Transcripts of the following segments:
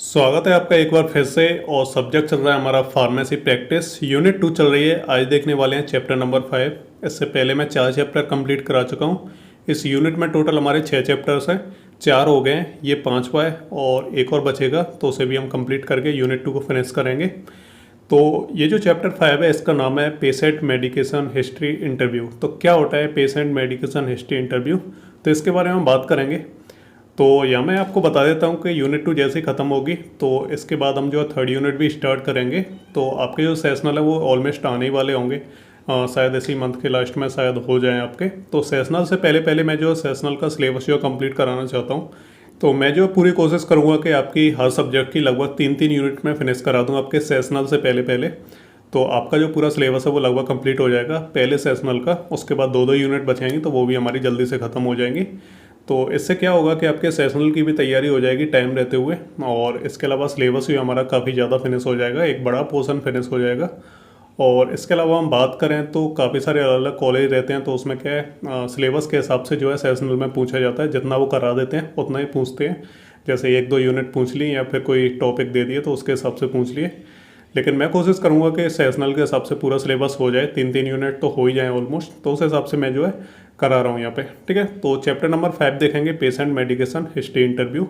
स्वागत है आपका एक बार फिर से। और सब्जेक्ट चल रहा है हमारा फार्मेसी प्रैक्टिस, यूनिट 2 चल रही है। आज देखने वाले हैं चैप्टर नंबर 5। इससे पहले मैं 4 चैप्टर कंप्लीट करा चुका हूँ। इस यूनिट में टोटल हमारे 6 चैप्टर्स हैं, 4 हो गए हैं, ये 5वां है और एक और बचेगा, तो उसे भी हम कंप्लीट करके यूनिट 2 को फिनिश करेंगे। तो ये जो चैप्टर 5 है इसका नाम है पेशेंट मेडिकेशन हिस्ट्री इंटरव्यू। तो क्या होता है पेशेंट मेडिकेशन हिस्ट्री इंटरव्यू, तो इसके बारे में हम बात करेंगे। तो यहाँ मैं आपको बता देता हूँ कि यूनिट 2 जैसे ही ख़त्म होगी तो इसके बाद हम जो है 3rd यूनिट भी स्टार्ट करेंगे। तो आपके जो सेशनल है वो ऑलमोस्ट आने ही वाले होंगे, शायद इसी मंथ के लास्ट में शायद हो जाएं आपके। तो सेशनल से पहले पहले मैं जो सेशनल का सिलेबस जो कंप्लीट कराना चाहता हूँ। तो मैं जो पूरी कोशिश करूँगा कि आपकी हर सब्जेक्ट की लगभग 3-3 यूनिट में फिनिश करा दूँ आपके सेशनल से पहले पहले। तो आपका जो पूरा सिलेबस है वो लगभग कंप्लीट हो जाएगा पहले सेशनल का। उसके बाद 2-2 यूनिट बचेंगी तो वो भी हमारी जल्दी से ख़त्म हो जाएंगी। तो इससे क्या होगा कि आपके सेशनल की भी तैयारी हो जाएगी टाइम रहते हुए, और इसके अलावा सिलेबस भी हमारा काफ़ी ज़्यादा फिनिश हो जाएगा, एक बड़ा पोर्शन फिनिश हो जाएगा। और इसके अलावा हम बात करें तो काफ़ी सारे अलग अलग कॉलेज रहते हैं, तो उसमें क्या है सिलेबस के हिसाब से जो है सेशनल में पूछा जाता है, जितना वो करा देते हैं उतना ही पूछते हैं। जैसे 1-2 यूनिट पूछ ली या फिर कोई टॉपिक दे दिए तो उसके हिसाब से पूछ लिए। लेकिन मैं कोशिश करूंगा कि सेशनल के हिसाब से पूरा सिलेबस हो जाए, 3-3 यूनिट तो हो ही जाए ऑलमोस्ट। तो उस हिसाब से मैं जो है करा रहा हूँ यहाँ पे, ठीक है। तो चैप्टर नंबर 5 देखेंगे पेशेंट मेडिकेशन हिस्ट्री इंटरव्यू।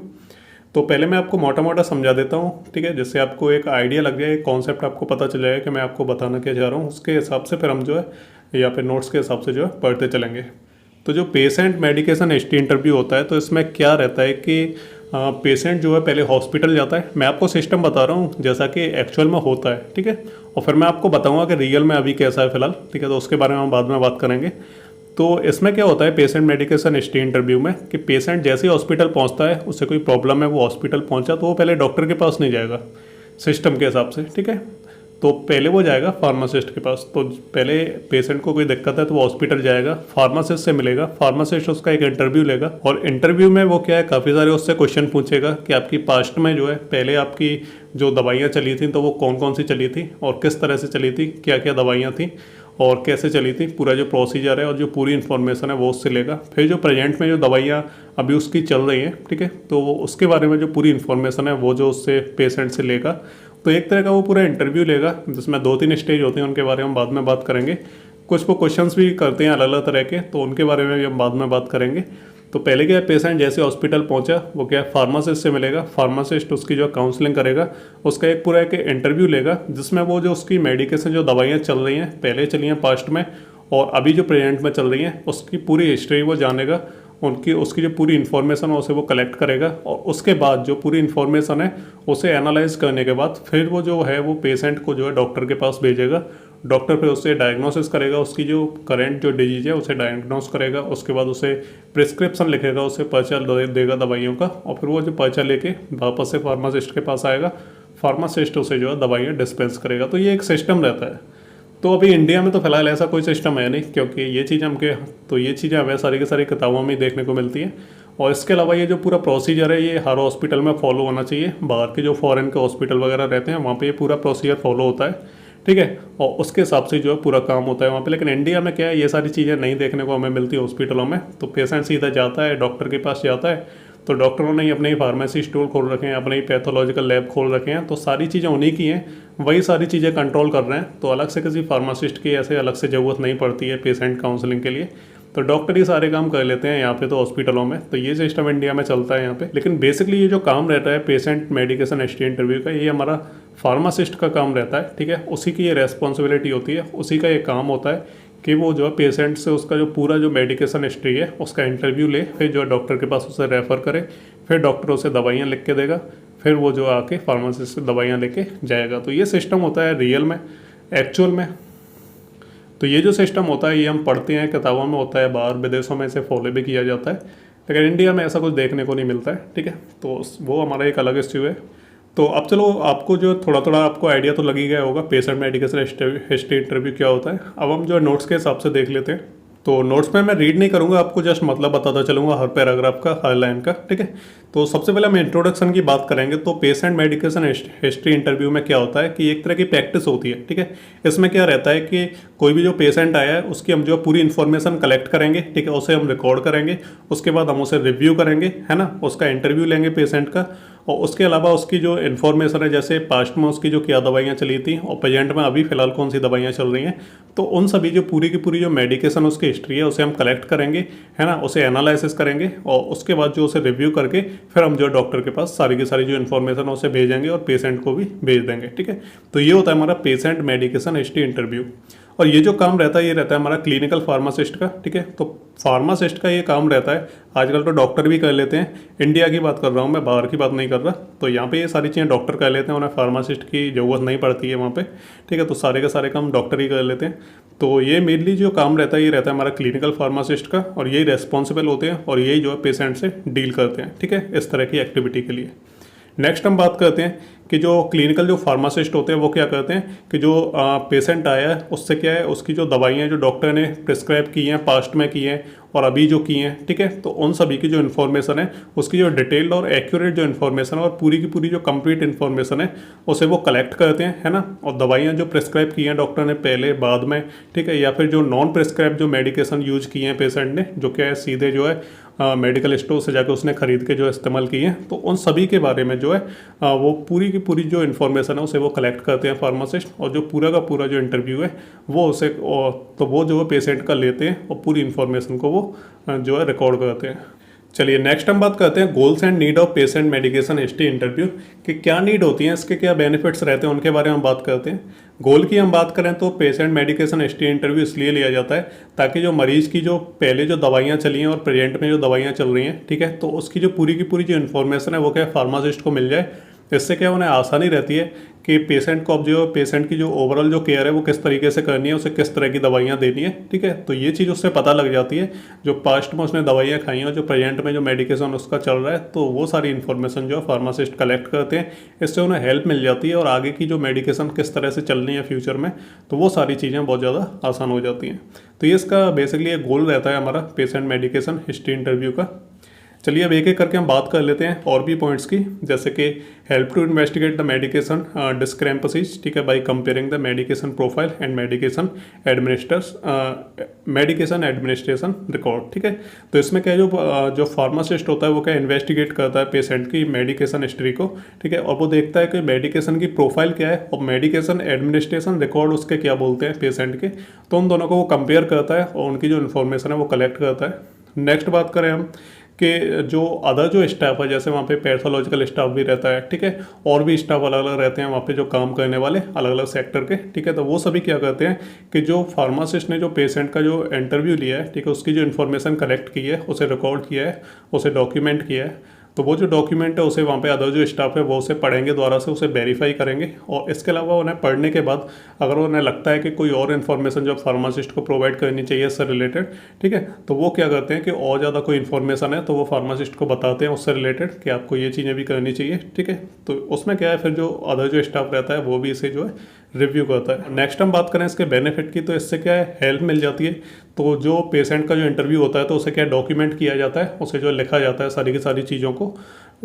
तो पहले मैं आपको मोटा मोटा समझा देता हूँ, ठीक है, जिससे आपको एक आइडिया लग जाए, एक कॉन्सेप्ट आपको पता चल जाएगा कि मैं आपको बताना क्या चाह रहा हूँ। उसके हिसाब से फिर हम जो है या फिर नोट्स के हिसाब से जो है पढ़ते चलेंगे। तो जो पेशेंट मेडिकेशन हिस्ट्री इंटरव्यू होता है तो इसमें क्या रहता है कि पेशेंट जो है पहले हॉस्पिटल जाता है। मैं आपको सिस्टम बता रहा हूँ जैसा कि एक्चुअल में होता है, ठीक है, और फिर मैं आपको बताऊंगा कि रियल में अभी कैसा है फिलहाल, ठीक है। तो उसके बारे में हम बाद में बात करेंगे। तो इसमें क्या होता है पेशेंट मेडिकेशन हिस्ट्री इंटरव्यू में कि पेशेंट जैसे ही हॉस्पिटल पहुंचता है, उससे कोई प्रॉब्लम है, वो हॉस्पिटल पहुंचा तो वो पहले डॉक्टर के पास नहीं जाएगा सिस्टम के हिसाब से, ठीक है। तो पहले वो जाएगा फार्मासिस्ट के पास। तो पहले पेशेंट को कोई दिक्कत है तो वो हॉस्पिटल जाएगा, फार्मासिस्ट से मिलेगा, फार्मासिस्ट उसका एक इंटरव्यू लेगा, और इंटरव्यू में वो क्या है काफ़ी सारे उससे क्वेश्चन पूछेगा कि आपकी पास्ट में जो है पहले आपकी जो दवाइयाँ चली थी तो वो कौन कौन सी चली थी और किस तरह से चली थी, क्या क्या दवाइयाँ थी और कैसे चली थी, पूरा जो प्रोसीजर है और जो पूरी इन्फॉर्मेशन है वो उससे लेगा। फिर जो प्रेजेंट में जो दवाइयाँ अभी उसकी चल रही हैं, ठीक है, तो वो उसके बारे में जो पूरी इन्फॉर्मेशन है वो जो उससे पेशेंट से लेगा। तो एक तरह का वो पूरा इंटरव्यू लेगा, जिसमें 2-3 स्टेज होते हैं, उनके बारे में हम बाद में बात करेंगे। कुछ वो क्वेश्चंस भी करते हैं अलग अलग तरह के, तो उनके बारे में भी हम बाद में बात करेंगे। तो पहले क्या है पेशेंट जैसे हॉस्पिटल पहुंचा वो क्या है फार्मासिस्ट से मिलेगा, फार्मासिस्ट उसकी जो काउंसलिंग करेगा, उसका एक पूरा एक इंटरव्यू लेगा, जिसमें वो जो उसकी मेडिकेशन जो दवाइयाँ चल रही हैं पहले चली हैं पास्ट में और अभी जो प्रेजेंट में चल रही हैं उसकी पूरी हिस्ट्री वो जानेगा, उनकी उसकी जो पूरी इन्फॉर्मेशन है उसे वो कलेक्ट करेगा, और उसके बाद जो पूरी इन्फॉर्मेशन है उसे एनालाइज करने के बाद फिर वो जो है वो पेशेंट को जो है डॉक्टर के पास भेजेगा। डॉक्टर फिर उससे डायग्नोसिस करेगा, उसकी जो करंट जो डिजीज है उसे डायग्नोस करेगा, उसके बाद उसे प्रिस्क्रिप्शन लिखेगा, उसे पर्चा देगा दवाइयों का, और फिर वो जो पर्चा लेके वापस से फार्मासिस्ट के पास आएगा, फार्मासिस्ट उसे जो है दवाइयाँ डिस्पेंस करेगा। तो ये एक सिस्टम रहता है। तो अभी इंडिया में तो फिलहाल ऐसा कोई सिस्टम है नहीं, क्योंकि ये चीज़ ये चीज़ें हमें सारी की सारी किताबों में देखने को मिलती हैं। और इसके अलावा ये जो पूरा प्रोसीजर है ये हर हॉस्पिटल में फॉलो होना चाहिए। बाहर के जो फॉरेन के हॉस्पिटल वगैरह रहते हैं वहाँ पे ये पूरा प्रोसीजर फॉलो होता है, ठीक है, और उसके हिसाब से जो है पूरा काम होता है वहाँ पे। लेकिन इंडिया में क्या है ये सारी चीज़ें नहीं देखने को हमें मिलती हॉस्पिटलों में। तो पेशेंट सीधा जाता है डॉक्टर के पास जाता है, तो डॉक्टरों ने अपने ही फार्मेसी स्टोर खोल रखे हैं, अपने ही पैथोलॉजिकल लैब खोल रखे हैं, तो सारी चीज़ें उन्हीं की हैं, वही सारी चीज़ें कंट्रोल कर रहे हैं। तो अलग से किसी फार्मासिस्ट की ऐसे अलग से ज़रूरत नहीं पड़ती है पेशेंट काउंसलिंग के लिए, तो डॉक्टर ही सारे काम कर लेते हैं यहाँ पे तो हॉस्पिटलों में। तो ये सिस्टम इंडिया में चलता है यहाँ पे। लेकिन बेसिकली ये जो काम रहता है पेशेंट मेडिकेशन हिस्ट्री इंटरव्यू का, ये हमारा फार्मासिस्ट का काम रहता है, ठीक है, उसी की ये रेस्पॉन्सिबिलिटी होती है, उसी का ये काम होता है कि वो जो है पेशेंट से उसका जो पूरा जो मेडिकेशन हिस्ट्री है उसका इंटरव्यू ले, फिर जो है डॉक्टर के पास उसे रेफ़र करे, फिर डॉक्टर उसे दवाइयाँ लिख के देगा, फिर वो जो आके फार्मासिस्ट से दवाइयाँ लेके जाएगा। तो ये सिस्टम होता है रियल में, एक्चुअल में। तो ये जो सिस्टम होता है ये हम पढ़ते हैं किताबों में होता है, बाहर विदेशों में इसे फॉलो भी किया जाता है, लेकिन इंडिया में ऐसा कुछ देखने को नहीं मिलता है, ठीक है। तो वो हमारा एक अलग इश्यू है। तो अब चलो आपको जो थोड़ा थोड़ा आपको आइडिया तो लग ही गया होगा पेशेंट मेडिकेशन हिस्ट्री इंटरव्यू क्या होता है। अब हम जो नोट्स के हिसाब से देख लेते हैं। तो नोट्स में मैं रीड नहीं करूंगा, आपको जस्ट मतलब बताता चलूंगा हर पैराग्राफ का, हर लाइन का, ठीक है। तो सबसे पहले हम इंट्रोडक्शन की बात करेंगे। तो पेशेंट मेडिकेशन हिस्ट्री इंटरव्यू में क्या होता है कि एक तरह की प्रैक्टिस होती है, ठीक है। इसमें क्या रहता है कि कोई भी जो पेशेंट आया है उसकी हम जो पूरी इन्फॉर्मेशन कलेक्ट करेंगे, ठीक है, उसे हम रिकॉर्ड करेंगे, उसके बाद हम उसे रिव्यू करेंगे, है ना, उसका इंटरव्यू लेंगे पेशेंट का, और उसके अलावा उसकी जो इन्फॉर्मेशन है, जैसे पास्ट में उसकी जो क्या दवाइयाँ चली थी और प्रेजेंट में अभी फ़िलहाल कौन सी दवाइयाँ चल रही हैं, तो उन सभी जो पूरी की पूरी जो मेडिकेशन उसकी हिस्ट्री है उसे हम कलेक्ट करेंगे, है ना, उसे एनालिसिस करेंगे और उसके बाद जो उसे रिव्यू करके फिर हम जो डॉक्टर के पास सारी की सारी जो इन्फॉर्मेशन है उसे भेजेंगे और पेशेंट को भी भेज देंगे। ठीक है, तो ये होता है हमारा पेशेंट मेडिकेशन हिस्ट्री इंटरव्यू। और ये जो काम रहता है ये रहता है हमारा क्लिनिकल फार्मासिस्ट का। ठीक है, तो फार्मासिस्ट का ये काम रहता है, आजकल तो डॉक्टर भी कर लेते हैं, इंडिया की बात कर रहा हूँ मैं, बाहर की बात नहीं कर रहा। तो यहाँ पे ये सारी चीज़ें डॉक्टर कर लेते हैं, उन्हें फार्मासिस्ट की ज़रूरत नहीं पड़ती है वहाँ पे। ठीक है, तो सारे के सारे काम डॉक्टर ही कर लेते हैं। तो ये मेनली जो काम रहता है ये रहता है हमारा क्लिनिकल फार्मासिस्ट का, और यही रेस्पॉन्सिबल होते हैं और यही जो है पेशेंट से डील करते हैं। ठीक है, इस तरह की एक्टिविटी के लिए। नेक्स्ट हम बात करते हैं कि जो क्लिनिकल जो फार्मासिस्ट होते हैं वो क्या करते हैं कि जो पेशेंट आया है उससे क्या है, उसकी जो दवाइयाँ जो डॉक्टर ने प्रिस्क्राइब की हैं, पास्ट में की हैं और अभी जो की हैं, ठीक है, तो उन सभी की जो इन्फॉर्मेशन है उसकी जो डिटेल्ड और एक्यूरेट जो इन्फॉर्मेशन है और पूरी की पूरी जो कंप्लीट इन्फॉर्मेशन है उसे वो कलेक्ट करते हैं, है ना। और दवाइयाँ जो प्रिस्क्राइब की हैं डॉक्टर ने पहले बाद में, ठीक है, या फिर जो नॉन प्रिस्क्राइब जो मेडिकेशन यूज किए हैं पेशेंट ने, जो क्या है सीधे जो है मेडिकल स्टोर से जाकर उसने खरीद के जो इस्तेमाल किए हैं, तो उन सभी के बारे में जो है वो पूरी की पूरी जो इन्फॉर्मेशन है उसे वो कलेक्ट करते हैं फार्मासिस्ट, और जो पूरा का पूरा जो इंटरव्यू है वो उसे तो वो जो है पेशेंट का लेते हैं और पूरी इन्फॉर्मेशन को वो जो है रिकॉर्ड करते हैं। चलिए नेक्स्ट हम बात करते हैं goals and need of patient medication history interview, कि क्या नीड होती हैं, इसके क्या बेनिफिट्स रहते हैं, उनके बारे में हम बात करते हैं। गोल की हम बात करें तो पेशेंट मेडिकेशन हिस्ट्री इंटरव्यू इसलिए लिया जाता है ताकि जो मरीज की जो पहले जो दवाइयाँ चली हैं और प्रेजेंट में जो दवाइयाँ चल रही हैं, ठीक है, तो उसकी जो पूरी की पूरी जो इन्फॉर्मेशन है वो क्या फार्मासिस्ट को मिल जाए। इससे क्या उन्हें आसानी रहती है कि पेशेंट को अब जो पेशेंट की जो ओवरऑल जो केयर है वो किस तरीके से करनी है, उसे किस तरह की दवाइयाँ देनी है। ठीक है, तो ये चीज़ उससे पता लग जाती है, जो पास्ट में उसने दवाइयाँ खाई हैं और जो प्रेजेंट में जो मेडिकेशन उसका चल रहा है, तो वो सारी इन्फॉर्मेशन जो है फार्मासिस्ट कलेक्ट करते हैं। इससे उन्हें हेल्प मिल जाती है और आगे की जो मेडिकेशन किस तरह से चलनी है फ्यूचर में, तो वो सारी चीज़ें बहुत ज़्यादा आसान हो जाती हैं। तो ये इसका बेसिकली एक गोल रहता है हमारा पेशेंट मेडिकेशन हिस्ट्री इंटरव्यू का। चलिए अब एक एक करके हम बात कर लेते हैं और भी पॉइंट्स की, जैसे कि help to investigate the medication discrepancies, ठीक है, by comparing the medication profile and medication administration record. ठीक है, तो इसमें क्या है, जो फार्मासिस्ट होता है वो क्या इन्वेस्टिगेट करता है पेशेंट की मेडिकेशन हिस्ट्री को, ठीक है, और वो देखता है कि मेडिकेशन की प्रोफाइल क्या है और मेडिकेशन एडमिनिस्ट्रेशन रिकॉर्ड उसके क्या बोलते हैं पेशेंट के, तो उन दोनों को वो कंपेयर करता है और उनकी जो इन्फॉर्मेशन है वो कलेक्ट करता है। नेक्स्ट बात करें हम कि जो अदर जो स्टाफ है, जैसे वहाँ पे पैथोलॉजिकल स्टाफ भी रहता है, ठीक है, और भी स्टाफ अलग अलग रहते हैं वहाँ पे जो काम करने वाले अलग अलग सेक्टर के, ठीक है, तो वो सभी क्या करते हैं कि जो फार्मासिस्ट ने जो पेशेंट का जो इंटरव्यू लिया है, ठीक है, उसकी जो इन्फॉर्मेशन कलेक्ट की है, उसे रिकॉर्ड किया है, उसे डॉक्यूमेंट किया है, तो वो जो डॉक्यूमेंट है उसे वहाँ पे अदर जो स्टाफ है वो उसे पढ़ेंगे, दोबारा से उसे वेरीफाई करेंगे, और इसके अलावा उन्हें पढ़ने के बाद अगर उन्हें लगता है कि कोई और इन्फॉर्मेशन जो फार्मासिस्ट को प्रोवाइड करनी चाहिए इससे रिलेटेड, ठीक है, तो वो क्या करते हैं कि और ज़्यादा कोई इन्फॉर्मेशन है तो वो फार्मासिस्ट को बताते हैं उससे रिलेटेड कि आपको ये चीज़ें भी करनी चाहिए। ठीक है, तो उसमें क्या है फिर जो अदर जो स्टाफ रहता है वो भी इसे जो है रिव्यू करता है। नेक्स्ट हम बात करें इसके बेनिफिट की, तो इससे क्या है हेल्प मिल जाती है। तो जो पेशेंट का जो इंटरव्यू होता है तो उसे क्या डॉक्यूमेंट किया जाता है, उसे जो लिखा जाता है सारी की सारी चीज़ों को,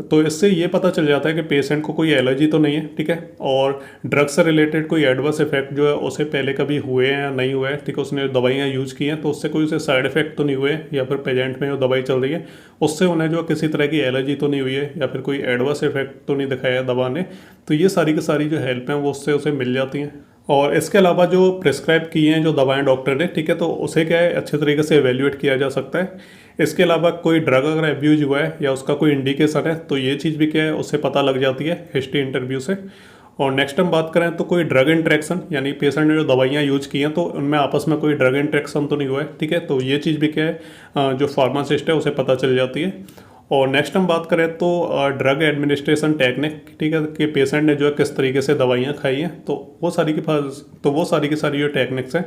तो इससे ये पता चल जाता है कि पेशेंट को कोई एलर्जी तो नहीं है, ठीक है, और ड्रग से रिलेटेड कोई एडवर्स इफेक्ट जो है उसे पहले कभी हुए हैं या नहीं हुए हैं, ठीक है, उसने दवाइयाँ यूज़ की हैं तो उससे कोई उसे साइड इफेक्ट तो नहीं हुए, या फिर प्रेजेंट में जो दवाई चल रही है उससे उन्हें जो किसी तरह की एलर्जी तो नहीं हुई है, या फिर कोई एडवर्स इफेक्ट तो नहीं दिखाया है दवा ने, तो ये सारी की सारी जो हेल्प हैं वो उससे उसे मिल जाती हैं। और इसके अलावा जो प्रिस्क्राइब की हैं जो दवाएं डॉक्टर ने, ठीक है, तो उसे क्या है अच्छे तरीके से एवेल्यूएट किया जा सकता है। इसके अलावा कोई ड्रग अगर एब्यूज हुआ है या उसका कोई इंडिकेशन है तो ये चीज़ भी क्या है उससे पता लग जाती है हिस्ट्री इंटरव्यू से। और नेक्स्ट हम बात करें तो कोई ड्रग इंट्रैक्शन, यानी पेशेंट ने जो दवाइयाँ यूज की हैं तो उनमें आपस में कोई ड्रग इंट्रैक्शन तो नहीं हुआ है, ठीक है, तो ये चीज़ भी क्या है जो फार्मासिस्ट है उसे पता चल जाती है। और नेक्स्ट हम बात करें तो ड्रग एडमिनिस्ट्रेशन टेक्निक, ठीक है, कि पेशेंट ने जो है किस तरीके से दवाइयाँ खाई हैं, तो वो सारी की सारी जो टेक्निक्स हैं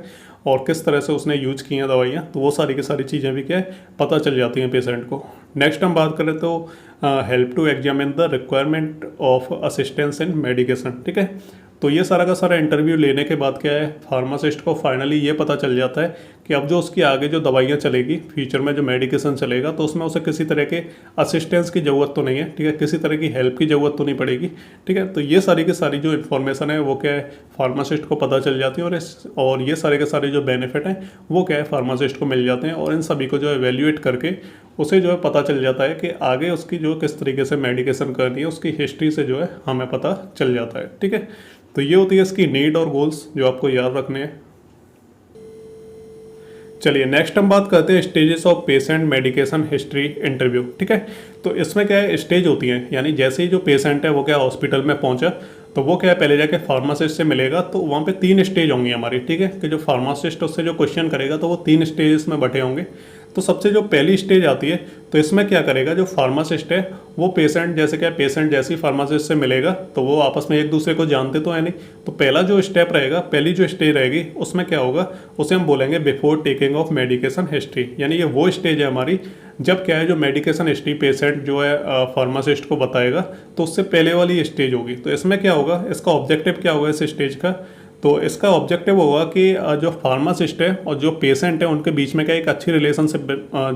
और किस तरह से उसने यूज की हैं दवाइयाँ, तो वो सारी की सारी चीज़ें भी क्या है पता चल जाती हैं पेशेंट को। नेक्स्ट हम बात करें तो help to examine the requirement of assistance in medication, ठीक है, तो ये सारा का सारा इंटरव्यू लेने के बाद क्या है फार्मासिस्ट को फाइनली ये पता चल जाता है कि अब जो उसकी आगे जो दवाइयाँ चलेगी, फ्यूचर में जो मेडिकेशन चलेगा, तो उसमें उसे किसी तरह के असिस्टेंस की ज़रूरत तो नहीं है, ठीक है, किसी तरह की हेल्प की ज़रूरत तो नहीं पड़ेगी, ठीक है। तो ये सारी की सारी जो इन्फॉर्मेशन है वो क्या है, फार्मासिस्ट को पता चल जाती है, और ये सारे के सारे जो बेनिफिट हैं वो क्या है, फार्मासिस्ट को मिल जाते हैं, और इन सभी को जो एवेल्यूएट करके उसे जो है पता चल जाता है कि आगे उसकी जो किस तरीके से मेडिकेशन करनी है, उसकी हिस्ट्री से जो है हमें पता चल जाता है, ठीक है। तो ये होती है इसकी नीड और गोल्स जो आपको याद रखने हैं। चलिए नेक्स्ट हम बात करते हैं stages of patient medication history interview, ठीक है। तो इसमें क्या है, स्टेज होती हैं, यानी जैसे ही जो पेशेंट है वो क्या हॉस्पिटल में पहुंचा तो वो क्या है, पहले जाके फार्मासिस्ट से मिलेगा, तो वहाँ पे 3 स्टेज होंगी हमारी, ठीक है, कि जो फार्मासिस्ट उससे जो क्वेश्चन करेगा तो वो 3 स्टेजेस में बटे होंगे। तो सबसे जो पहली स्टेज आती है, तो इसमें क्या करेगा, जो फार्मासिस्ट है वो पेशेंट जैसे क्या, पेशेंट जैसे ही फार्मासिस्ट से मिलेगा तो वो आपस में एक दूसरे को जानते तो है नहीं, तो पहला जो स्टेप रहेगा, पहली जो स्टेज रहेगी उसमें क्या होगा, उसे हम बोलेंगे before taking of medication history, यानी ये वो स्टेज है हमारी जब क्या है, जो मेडिकेशन हिस्ट्री पेशेंट जो है फार्मासिस्ट को बताएगा, तो उससे पहले वाली स्टेज होगी। तो इसमें क्या होगा, इसका ऑब्जेक्टिव क्या होगा इस स्टेज का, तो इसका ऑब्जेक्टिव होगा कि जो फार्मासिस्ट है और जो पेशेंट है उनके बीच में क्या एक अच्छी रिलेशनशिप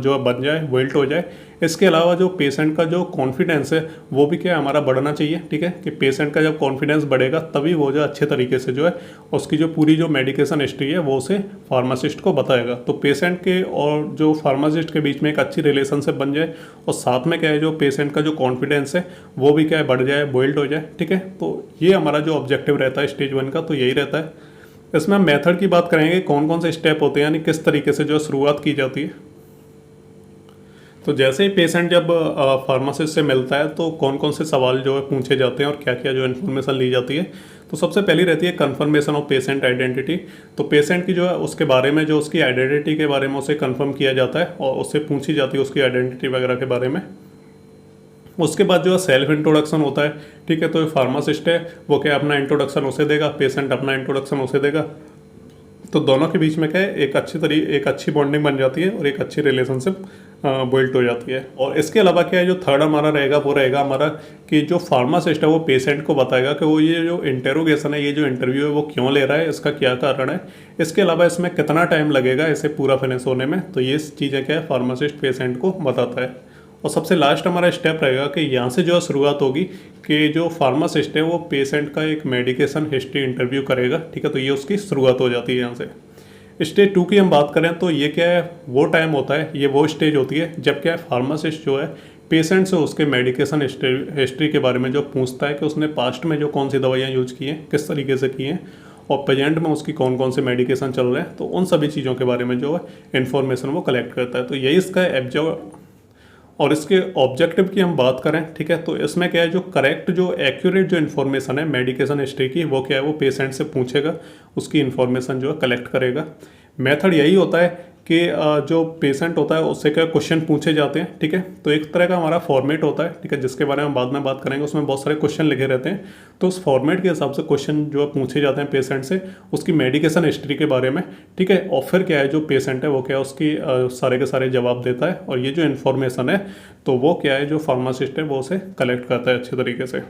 जो बन जाए, बिल्ट हो जाए। इसके अलावा जो पेशेंट का जो कॉन्फिडेंस है वो भी क्या हमारा बढ़ना चाहिए, ठीक है, कि पेशेंट का जब कॉन्फिडेंस बढ़ेगा तभी वो जो अच्छे तरीके से जो है उसकी जो पूरी जो मेडिकेशन हिस्ट्री है वो उसे फार्मासिस्ट को बताएगा। तो पेशेंट के और जो फार्मासिस्ट के बीच में एक अच्छी रिलेशनशिप बन जाए, और साथ में क्या है, जो पेशेंट का जो कॉन्फिडेंस है वो भी क्या है बढ़ जाए, बिल्ड हो जाए, ठीक है। तो ये हमारा जो ऑब्जेक्टिव रहता है स्टेज 1 का, तो यही रहता है। इसमें हम मेथड की बात करेंगे, कौन कौन से स्टेप होते हैं, यानी किस तरीके से जो शुरुआत की जाती है। तो जैसे ही पेशेंट जब फार्मासिस्ट से मिलता है तो कौन कौन से सवाल जो है पूछे जाते हैं और क्या क्या जो इन्फॉर्मेशन ली जाती है। तो सबसे पहली रहती है कंफर्मेशन ऑफ पेशेंट आइडेंटिटी। तो पेशेंट की जो है उसके बारे में, जो उसकी आइडेंटिटी के बारे में उसे कंफर्म किया जाता है और उससे पूछी जाती है उसकी आइडेंटिटी वगैरह के बारे में। उसके बाद जो है सेल्फ इंट्रोडक्शन होता है, ठीक है। तो फार्मासिस्ट है वो क्या अपना इंट्रोडक्शन उसे देगा, पेशेंट अपना इंट्रोडक्शन उसे देगा, तो दोनों के बीच में क्या है एक अच्छी बॉन्डिंग बन जाती है और एक अच्छी रिलेशनशिप बिल्ट हो जाती है। और इसके अलावा क्या है, जो थर्ड हमारा रहेगा वो रहेगा हमारा कि जो फार्मासिस्ट है वो पेशेंट को बताएगा कि वो ये जो इंटेरोगेशन है, ये जो इंटरव्यू है वो क्यों ले रहा है, इसका क्या कारण है, इसके अलावा इसमें कितना टाइम लगेगा इसे पूरा फिनिश होने में। तो ये चीज़ें क्या है फार्मासिस्ट पेशेंट को बताता है। और सबसे लास्ट हमारा स्टेप रहेगा कि यहाँ से जो शुरुआत होगी कि जो फार्मासिस्ट है वो पेशेंट का एक मेडिकेशन हिस्ट्री इंटरव्यू करेगा, ठीक है। तो ये उसकी शुरुआत हो जाती है यहाँ से। स्टेज 2 की हम बात करें तो ये क्या है, वो टाइम होता है, ये वो स्टेज होती है जब क्या है फार्मासिस्ट जो है पेशेंट से उसके मेडिकेशन हिस्ट्री के बारे में जो पूछता है कि उसने पास्ट में जो कौन सी दवाइयाँ यूज की हैं, किस तरीके से की हैं, और प्रेजेंट में उसकी कौन कौन से मेडिकेशन चल रहे हैं, तो उन सभी चीज़ों के बारे में जो है इन्फॉर्मेशन वो कलेक्ट करता है। तो यही इसका और इसके ऑब्जेक्टिव की हम बात करें, ठीक है, तो इसमें क्या है, जो करेक्ट जो एक्यूरेट जो इन्फॉर्मेशन है मेडिकेशन हिस्ट्री की वो क्या है, वो पेशेंट से पूछेगा, उसकी इन्फॉर्मेशन जो है कलेक्ट करेगा। मेथड यही होता है कि जो पेशेंट होता है उससे क्या क्वेश्चन पूछे जाते हैं, ठीक है। तो एक तरह का हमारा फॉर्मेट होता है, ठीक है, जिसके बारे में बाद में बात करेंगे। उसमें बहुत सारे क्वेश्चन लिखे रहते हैं, तो उस फॉर्मेट के हिसाब से क्वेश्चन जो पूछे जाते हैं पेशेंट से उसकी मेडिकेशन हिस्ट्री के बारे में, ठीक है। और फिर क्या है, जो पेशेंट है वो क्या है उसकी सारे के सारे जवाब देता है, और ये जो इन्फॉर्मेशन है तो वो क्या है, जो फार्मासिस्ट है वो उसे कलेक्ट करता है अच्छे तरीके से।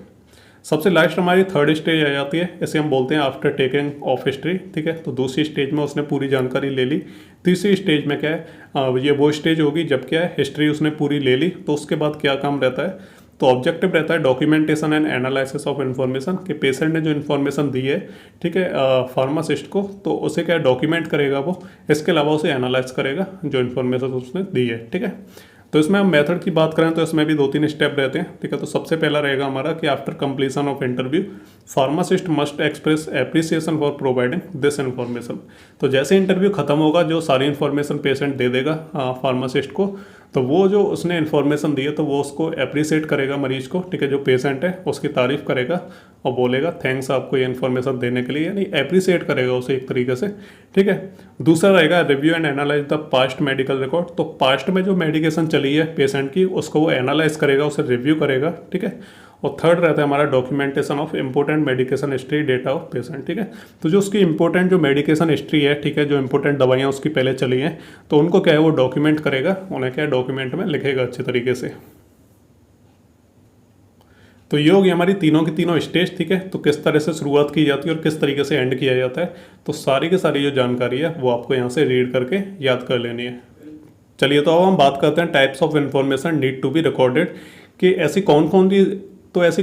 सबसे लास्ट हमारी थर्ड स्टेज आ जाती है, इसे हम बोलते हैं आफ्टर टेकिंग ऑफ हिस्ट्री, ठीक है। तो दूसरी स्टेज में उसने पूरी जानकारी ले ली। तीसरी स्टेज में क्या है, ये वो स्टेज होगी जब क्या है हिस्ट्री उसने पूरी ले ली, तो उसके बाद क्या काम रहता है, तो ऑब्जेक्टिव रहता है documentation and analysis of information, कि पेशेंट ने जो इन्फॉर्मेशन दी है, ठीक है, फार्मासिस्ट को, तो उसे क्या डॉक्यूमेंट करेगा वो, इसके अलावा उसे एनालाइज करेगा जो इन्फॉर्मेशन उसने दी है, ठीक है। तो इसमें हम मेथड की बात करें तो इसमें भी 2-3 स्टेप रहते हैं, ठीक है। तो सबसे पहला रहेगा हमारा कि after completion of interview pharmacist must express appreciation for providing this information. तो जैसे इंटरव्यू खत्म होगा, जो सारी इन्फॉर्मेशन पेशेंट दे देगा फार्मासिस्ट को, तो वो जो उसने इन्फॉर्मेशन दी है तो वो उसको अप्रिशिएट करेगा मरीज को, ठीक है, जो पेशेंट है उसकी तारीफ करेगा और बोलेगा थैंक्स आपको ये इन्फॉर्मेशन देने के लिए, यानी अप्रिशिएट करेगा उसे एक तरीके से, ठीक है। दूसरा रहेगा review and analyse the past medical record. तो पास्ट में जो मेडिकेशन चली है पेशेंट की उसको वो एनालाइज करेगा, उसे रिव्यू करेगा, ठीक है। और थर्ड रहता है हमारा documentation of important medication history data of patient, ठीक है। तो जो उसकी इंपॉर्टेंट जो मेडिकेशन हिस्ट्री है, ठीक है, जो इंपॉर्टेंट दवाइयाँ उसकी पहले चली हैं, तो उनको क्या है वो डॉक्यूमेंट करेगा, उन्हें क्या है डॉक्यूमेंट में लिखेगा अच्छे तरीके से। तो ये होगी हमारी तीनों की तीनों स्टेज, ठीक है। तो किस तरह से शुरुआत की जाती है और किस तरीके से एंड किया जाता है, तो सारी की सारी जो जानकारी है वो आपको यहाँ से रीड करके याद कर लेनी है। चलिए तो अब हम बात करते हैं types of information need to be recorded, कि ऐसी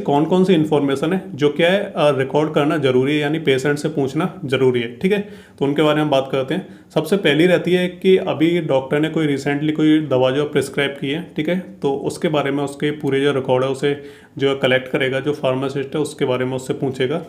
कौन कौन सी इन्फॉर्मेशन है जो क्या है रिकॉर्ड करना जरूरी है, यानी पेशेंट से पूछना जरूरी है, ठीक है। तो उनके बारे में हम बात करते हैं। सबसे पहली रहती है कि अभी डॉक्टर ने कोई रिसेंटली कोई दवा जो प्रिस्क्राइब की है, ठीक है, तो उसके बारे में उसके पूरे जो रिकॉर्ड है उसे जो कलेक्ट करेगा जो फार्मासिस्ट है, उसके बारे में उससे पूछेगा।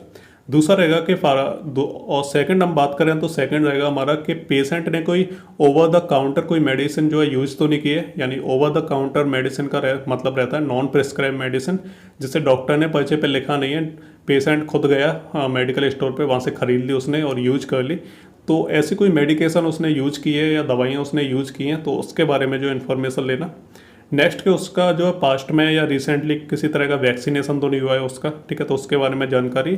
दूसरा रहेगा कि और सेकंड हम बात करें तो सेकंड रहेगा हमारा कि पेशेंट ने कोई ओवर द काउंटर कोई मेडिसिन जो है यूज़ तो नहीं की है, यानी ओवर द काउंटर मेडिसिन का मतलब रहता है नॉन प्रिस्क्राइब मेडिसिन, जिसे डॉक्टर ने पर्चे पे लिखा नहीं है, पेशेंट खुद गया मेडिकल स्टोर पे, वहाँ से ख़रीद ली उसने और यूज कर ली। तो ऐसी कोई मेडिकेशन उसने यूज की है या दवाइयाँ उसने यूज की हैं, तो उसके बारे में जो इन्फॉर्मेशन लेना। नेक्स्ट के उसका जो है पास्ट में या रिसेंटली किसी तरह का वैक्सीनेशन तो नहीं हुआ है उसका, ठीक है, तो उसके बारे में जानकारी।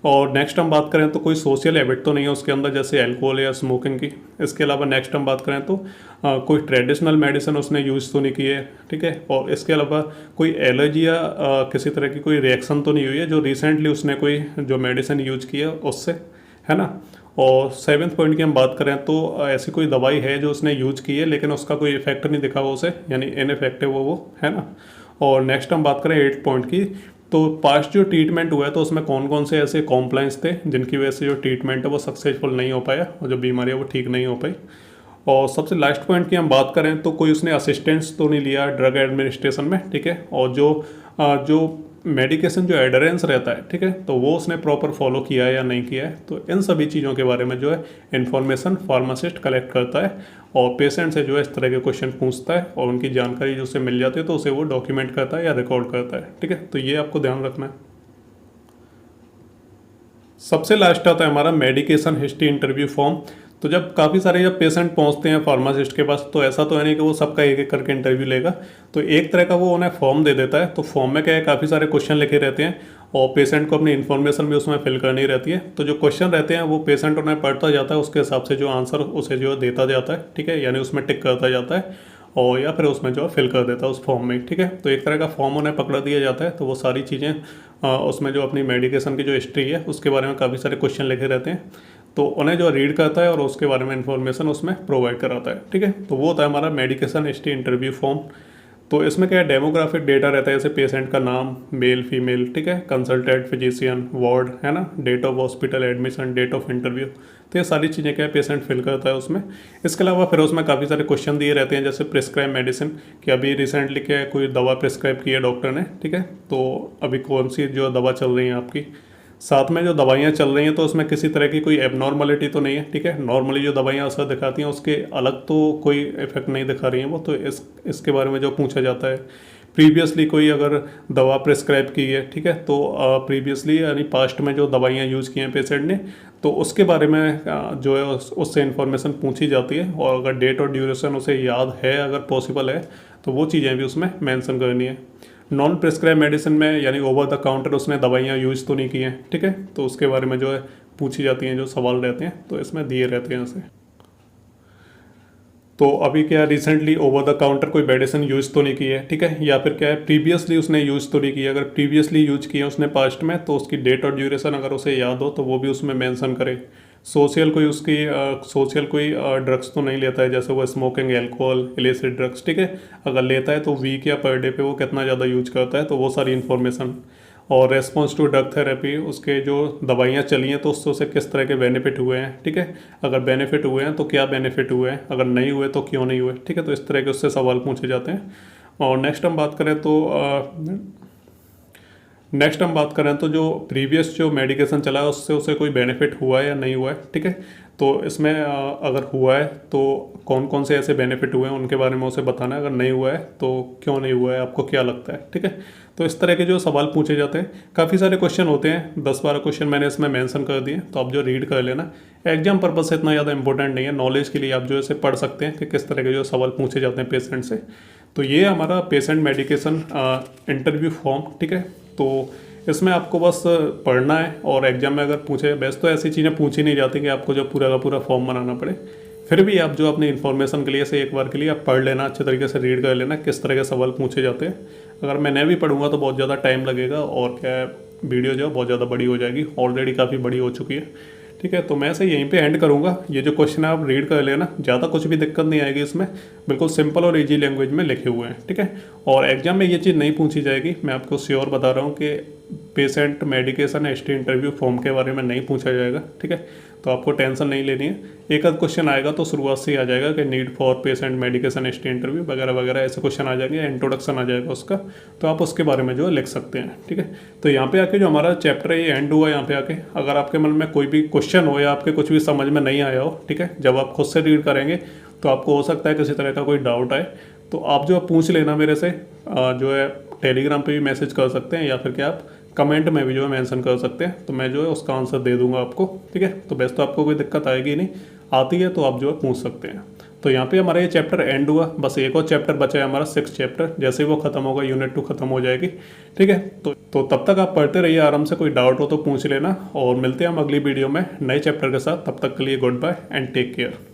और नेक्स्ट हम बात करें तो कोई सोशल हैबिट तो नहीं है उसके अंदर, जैसे अल्कोहल या स्मोकिंग की। इसके अलावा नेक्स्ट हम बात करें तो कोई ट्रेडिशनल मेडिसिन उसने यूज़ तो नहीं की है, ठीक है। और इसके अलावा कोई एलर्जी या किसी तरह की कोई रिएक्शन तो नहीं हुई है जो रिसेंटली उसने कोई जो मेडिसिन यूज की है उससे, है ना। और सेवन्थ पॉइंट की हम बात करें तो ऐसी कोई दवाई है जो उसने यूज की है लेकिन उसका कोई इफेक्ट नहीं दिखा वो उसे, यानी इनइफेक्टिव वो, है ना। और नेक्स्ट हम बात करें 8 पॉइंट की, तो पास्ट जो ट्रीटमेंट हुआ है तो उसमें कौन कौन से ऐसे कॉम्प्लाइंस थे जिनकी वजह से जो ट्रीटमेंट है वो सक्सेसफुल नहीं हो पाया और जो बीमारी है वो ठीक नहीं हो पाई। और सबसे लास्ट पॉइंट की हम बात करें तो कोई उसने असिस्टेंस तो नहीं लिया ड्रग एडमिनिस्ट्रेशन में, ठीक है। और जो मेडिकेशन जो एडरेंस रहता है, ठीक है, तो वो उसने प्रॉपर फॉलो किया है या नहीं किया है। तो इन सभी चीज़ों के बारे में जो है इन्फॉर्मेशन फार्मासिस्ट कलेक्ट करता है और पेशेंट से जो है इस तरह के क्वेश्चन पूछता है और उनकी जानकारी जो उसे मिल जाती है तो उसे वो डॉक्यूमेंट करता है या रिकॉर्ड करता है, ठीक है। तो ये आपको ध्यान रखना है। सबसे लास्ट आता है हमारा मेडिकेशन हिस्ट्री इंटरव्यू फॉर्म। तो जब पेशेंट पहुंचते हैं फार्मासिस्ट के पास, तो ऐसा तो है नहीं कि वो सबका एक एक करके इंटरव्यू लेगा, तो एक तरह का वो उन्हें फॉर्म दे देता है। तो फॉर्म में क्या है, काफ़ी सारे क्वेश्चन लिखे रहते हैं और पेशेंट को अपनी इन्फॉर्मेशन भी उसमें फिल करनी रहती है। तो जो क्वेश्चन रहते हैं वो पेशेंट उन्हें पढ़ता जाता है, उसके हिसाब से जो आंसर उसे जो देता जाता है, ठीक है, यानी उसमें टिक करता जाता है और या फिर उसमें जो फिल कर देता है उस फॉर्म में, ठीक है। तो एक तरह का फॉर्म उन्हें पकड़ा दिया जाता है, तो वो सारी चीज़ें उसमें जो अपनी मेडिकेशन की जो हिस्ट्री है उसके बारे में काफ़ी सारे क्वेश्चन लिखे रहते हैं, तो उन्हें जो रीड करता है और उसके बारे में इन्फॉर्मेशन उसमें प्रोवाइड कराता है, ठीक है। तो वो होता है हमारा मेडिकेशन हिस्ट्री इंटरव्यू फॉर्म। तो इसमें क्या है, डेमोग्राफिक डेटा रहता है, जैसे पेशेंट का नाम, मेल फीमेल, ठीक है, कंसल्टेंट फिजिशियन, वार्ड, है ना, date of hospital admission, date of interview. तो ये सारी चीज़ें क्या है पेशेंट फिल करता है उसमें। इसके अलावा फिर उसमें काफ़ी सारे क्वेश्चन दिए रहते हैं, जैसे प्रिस्क्राइब मेडिसिन, कि अभी रिसेंटली क्या है कोई दवा प्रिस्क्राइब की है डॉक्टर ने, ठीक है, तो अभी कौन सी जो दवा चल रही है आपकी, साथ में जो दवाइयाँ चल रही हैं तो उसमें किसी तरह की कोई एबनॉर्मलिटी तो नहीं है, ठीक है। नॉर्मली जो दवाइयाँ असर दिखाती हैं उसके अलग तो कोई इफेक्ट नहीं दिखा रही हैं वो, तो इसके बारे में जो पूछा जाता है। प्रीवियसली कोई अगर दवा प्रिस्क्राइब की है, ठीक है, तो प्रीवियसली यानी पास्ट में जो दवाइयाँ यूज़ की हैं पेशेंट ने, तो उसके बारे में जो है उससे इन्फॉर्मेशन पूछी जाती है और अगर डेट और ड्यूरेशन उसे याद है, अगर पॉसिबल है, तो वो चीज़ें भी उसमें मेंशन करनी है। नॉन प्रिस्क्राइब मेडिसिन में यानी ओवर द काउंटर उसने दवाइयाँ यूज़ तो नहीं की हैं, ठीक है, तो उसके बारे में जो है पूछी जाती हैं, जो सवाल रहते हैं तो इसमें दिए रहते हैं ऐसे। तो अभी क्या रिसेंटली ओवर द काउंटर कोई मेडिसिन यूज़ तो नहीं की है, ठीक है, या फिर क्या है प्रीवियसली उसने यूज़ तो नहीं की है। अगर प्रीवियसली यूज की है उसने पास्ट में, तो उसकी डेट और ड्यूरेशन अगर उसे याद हो तो वो भी उसमें मेंशन करे। सोशल कोई ड्रग्स तो नहीं लेता है, जैसे वो स्मोकिंग, एल्कोहल, इलिसिट ड्रग्स, ठीक है, अगर लेता है तो वीक या पर डे पे वो कितना ज़्यादा यूज करता है, तो वो सारी इन्फॉर्मेशन। और रेस्पॉन्स टू ड्रग थेरेपी, उसके जो दवाइयाँ चली हैं तो उससे उसे किस तरह के बेनिफिट हुए हैं, ठीक है, अगर बेनिफिट हुए हैं तो क्या बेनिफिट हुए हैं, अगर नहीं हुए तो क्यों नहीं हुए, ठीक है। तो इस तरह के उससे सवाल पूछे जाते हैं। और नेक्स्ट हम बात करें तो जो प्रीवियस जो मेडिकेशन चला है उससे उसे कोई बेनिफिट हुआ है या नहीं हुआ है, ठीक है। तो इसमें अगर हुआ है तो कौन कौन से ऐसे बेनिफिट हुए हैं उनके बारे में उसे बताना है, अगर नहीं हुआ है तो क्यों नहीं हुआ है, आपको क्या लगता है, ठीक है। तो इस तरह के जो सवाल पूछे जाते हैं, काफ़ी सारे क्वेश्चन होते हैं, 10-12 क्वेश्चन मैंने इसमें मेंशन कर दिए, तो आप जो रीड कर लेना। एग्जाम पर्पज से इतना ज़्यादा इंपॉर्टेंट नहीं है, नॉलेज के लिए आप जो इसे पढ़ सकते हैं कि किस तरह के जो सवाल पूछे जाते हैं पेशेंट से। तो ये हमारा पेशेंट मेडिकेशन इंटरव्यू फॉर्म, ठीक है। तो इसमें आपको बस पढ़ना है और एग्जाम में अगर पूछे, बेस्ट तो ऐसी चीज़ें पूछी नहीं जाती कि आपको जो पूरा का पूरा फॉर्म बनाना पड़े। फिर भी आप जो अपनी इन्फॉर्मेशन के लिए से एक बार के लिए आप पढ़ लेना, अच्छे तरीके से रीड कर लेना किस तरह के सवाल पूछे जाते हैं। अगर मैं नहीं भी पढ़ूंगा तो बहुत ज़्यादा टाइम लगेगा और क्या है, वीडियो जो है बहुत ज़्यादा बड़ी हो जाएगी, ऑलरेडी काफ़ी बड़ी हो चुकी है। ठीक है, तो मैं ऐसे यहीं पे एंड करूंगा। ये जो क्वेश्चन है आप रीड कर लेना, ज़्यादा कुछ भी दिक्कत नहीं आएगी इसमें, बिल्कुल सिंपल और इजी लैंग्वेज में लिखे हुए हैं। ठीक है, और एग्जाम में ये चीज़ नहीं पूछी जाएगी, मैं आपको श्योर बता रहा हूँ कि patient medication history interview form के बारे में नहीं पूछा जाएगा। ठीक है, तो आपको टेंशन नहीं लेनी है। एक आध क्वेश्चन आएगा तो शुरुआत से ही आ जाएगा कि need for patient medication history interview वगैरह वगैरह, ऐसे क्वेश्चन आ जाएंगे, इंट्रोडक्शन आ जाएगा उसका, तो आप उसके बारे में जो है लिख सकते हैं। ठीक है, तो यहाँ पे आके जो हमारा चैप्टर है ये एंड हुआ। यहाँ पे आके अगर आपके मन में कोई भी क्वेश्चन हो या आपके कुछ भी समझ में नहीं आया हो, ठीक है, जब आप खुद से रीड करेंगे तो आपको हो सकता है किसी तरह का कोई डाउट आए, तो आप जो है पूछ लेना मेरे से, जो है टेलीग्राम पे भी मैसेज कर सकते हैं या फिर क्या आप कमेंट में भी जो है मेंशन कर सकते हैं, तो मैं जो है उसका आंसर दे दूंगा आपको। ठीक है, तो बस तो आपको कोई दिक्कत आएगी नहीं, आती है तो आप जो है पूछ सकते हैं। तो यहाँ पे हमारा ये चैप्टर एंड हुआ, बस एक और चैप्टर बचा है हमारा 6 चैप्टर, जैसे ही वो खत्म होगा यूनिट 2 खत्म हो जाएगी। ठीक है, तो तब तक आप पढ़ते रहिए आराम से, कोई डाउट हो तो पूछ लेना, और मिलते हैं हम अगली वीडियो में नए चैप्टर के साथ। तब तक के लिए goodbye and take care.